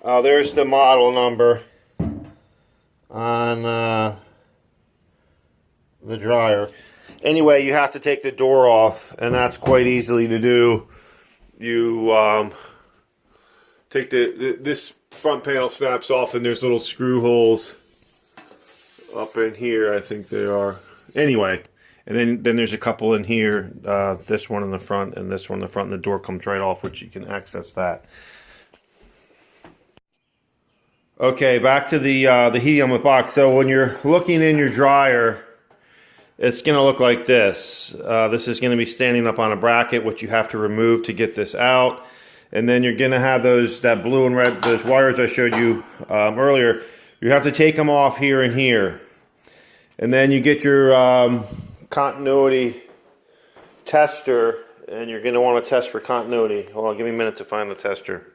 There's the model number on the dryer. Anyway, you have to take the door off, and that's quite easily to do. You take this front panel snaps off, and there's little screw holes up in here. I think they are. Anyway, and then there's a couple in here. This one in the front, and this one in the front. And the door comes right off, which you can access that. Okay, back to the heating element box. So when you're looking in your dryer, it's going to look like this. This is going to be standing up on a bracket, which you have to remove to get this out. And then you're going to have that blue and red, those wires I showed you earlier. You have to take them off here and here. And then you get your continuity tester, and you're going to want to test for continuity. Hold on, give me a minute to find the tester.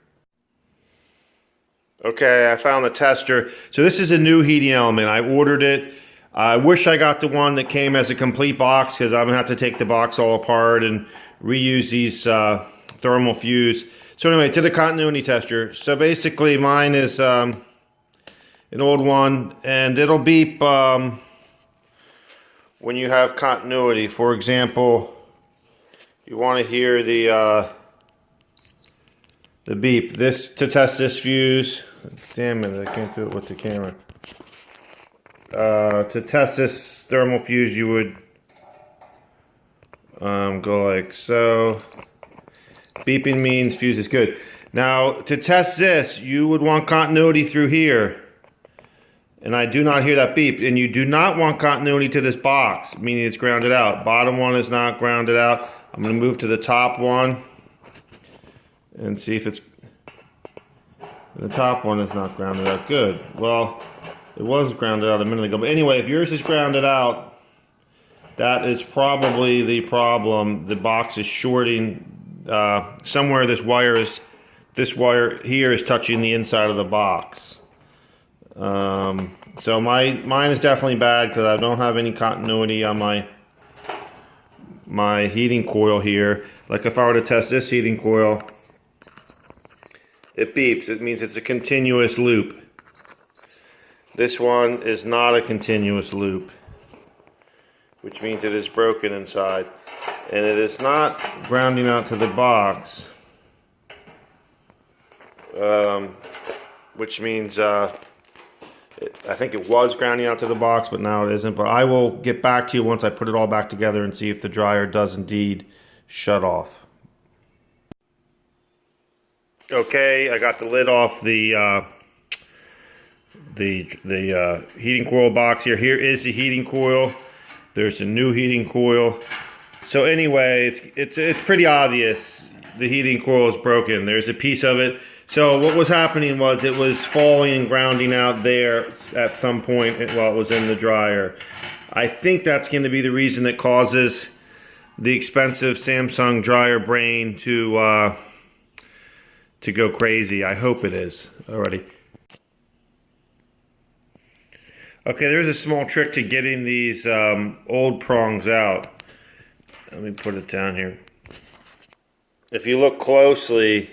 Okay, I found the tester. So this is a new heating element. I ordered it. I wish I got the one that came as a complete box, because I'm going to have to take the box all apart and reuse these thermal fuse. So anyway, to the continuity tester. So basically mine is an old one, and it'll beep when you have continuity. For example, you want to hear the beep. This to test this fuse. Damn it, I can't do it with the camera. To test this thermal fuse, you would go like so. Beeping means fuse is good. Now, to test this, you would want continuity through here. And I do not hear that beep. And you do not want continuity to this box, meaning it's grounded out. Bottom one is not grounded out. I'm going to move to the top one and see if it's... The top one is not grounded out. Good. Well, it was grounded out a minute ago. But anyway, if yours is grounded out, that is probably the problem. The box is shorting. Somewhere this wire here is touching the inside of the box. So mine is definitely bad, because I don't have any continuity on my heating coil here. Like if I were to test this heating coil, it beeps. It means it's a continuous loop. This one is not a continuous loop, which means it is broken inside. And it is not grounding out to the box, which means I think it was grounding out to the box, but now it isn't. But I will get back to you once I put it all back together and see if the dryer does indeed shut off. Okay, I got the lid off the heating coil box here. Here is the heating coil. There's a new heating coil. So anyway, it's pretty obvious the heating coil is broken. There's a piece of it. So what was happening was it was falling and grounding out there at some point while it was in the dryer. I think that's going to be the reason that causes the expensive Samsung dryer brain to go crazy. I hope it is already. Okay, there's a small trick to getting these old prongs out. Let me put it down here. If you look closely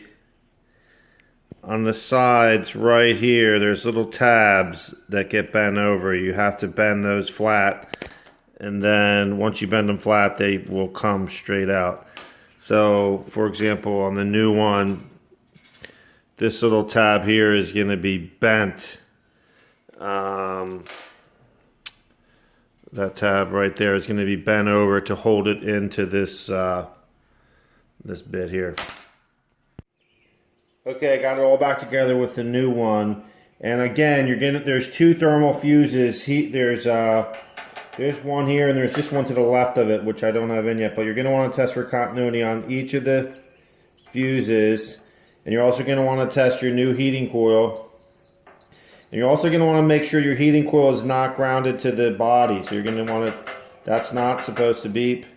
on the sides right here, there's little tabs that get bent over. You have to bend those flat, and then once you bend them flat, they will come straight out. So, for example, on the new one, this little tab here is going to be bent. That tab right there is going to be bent over to hold it into this this bit here. Okay, I got it all back together with the new one. And again, there's two thermal fuses. There's one here, and there's just one to the left of it, which I don't have in yet. But you're going to want to test for continuity on each of the fuses. And you're also going to want to test your new heating coil. And you're also going to want to make sure your heating coil is not grounded to the body. So you're going to want to, that's not supposed to beep.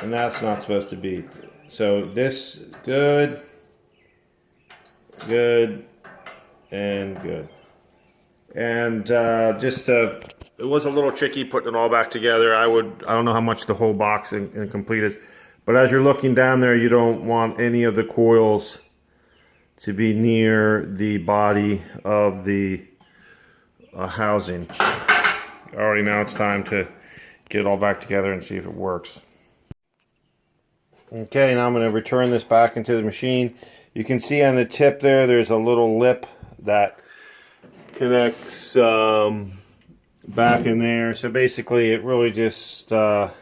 And that's not supposed to beep. So this, good, good, and good. And it was a little tricky putting it all back together. I don't know how much the whole box and complete is. But as you're looking down there, you don't want any of the coils to be near the body of the housing. Alrighty, now it's time to get it all back together and see if it works. Okay, now I'm going to return this back into the machine. You can see on the tip there's a little lip that connects back in there. So basically it really just all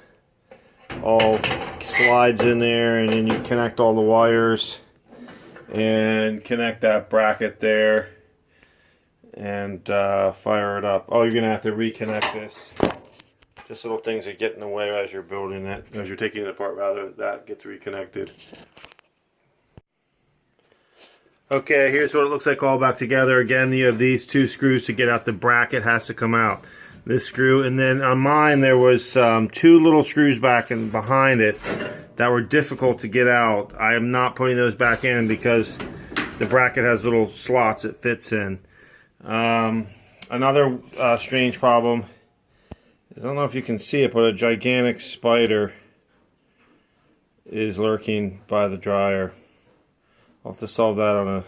slides in there, and then you connect all the wires and connect that bracket there and fire it up. Oh, you're going to have to reconnect this. Just little things that get in the way as you're building it, as you're taking it apart, rather, that gets reconnected. Okay, here's what it looks like all back together. Again, you have these two screws to get out. The bracket has to come out. This screw, and then on mine there was two little screws back and behind it that were difficult to get out. I am not putting those back in because the bracket has little slots it fits in. Another strange problem, I don't know if you can see it, but a gigantic spider is lurking by the dryer. I'll have to solve that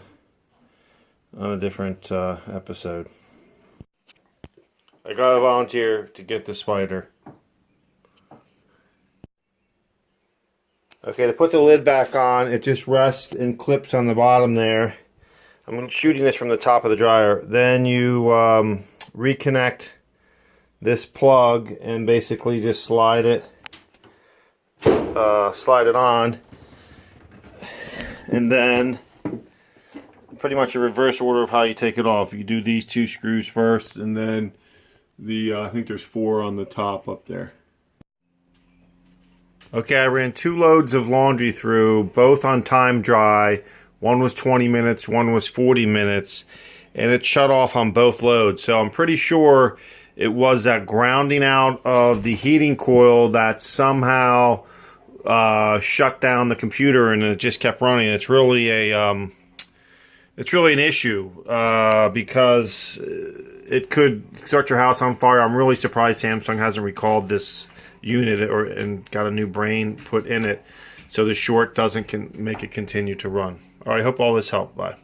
on a different episode. I got a volunteer to get the spider. Okay, to put the lid back on, it just rests and clips on the bottom there. I'm shooting this from the top of the dryer. Then you reconnect this plug and basically just slide it on, and then pretty much a reverse order of how you take it off. You do these two screws first, and then the I think there's 4 on the top up there. Okay, I ran 2 loads of laundry through, both on time dry. One was 20 minutes, one was 40 minutes, and it shut off on both loads. So I'm pretty sure it was that grounding out of the heating coil that somehow shut down the computer, and it just kept running. It's really an issue because it could start your house on fire. I'm really surprised Samsung hasn't recalled this unit and got a new brain put in it so the short doesn't make it continue to run. All right, I hope all this helped. Bye.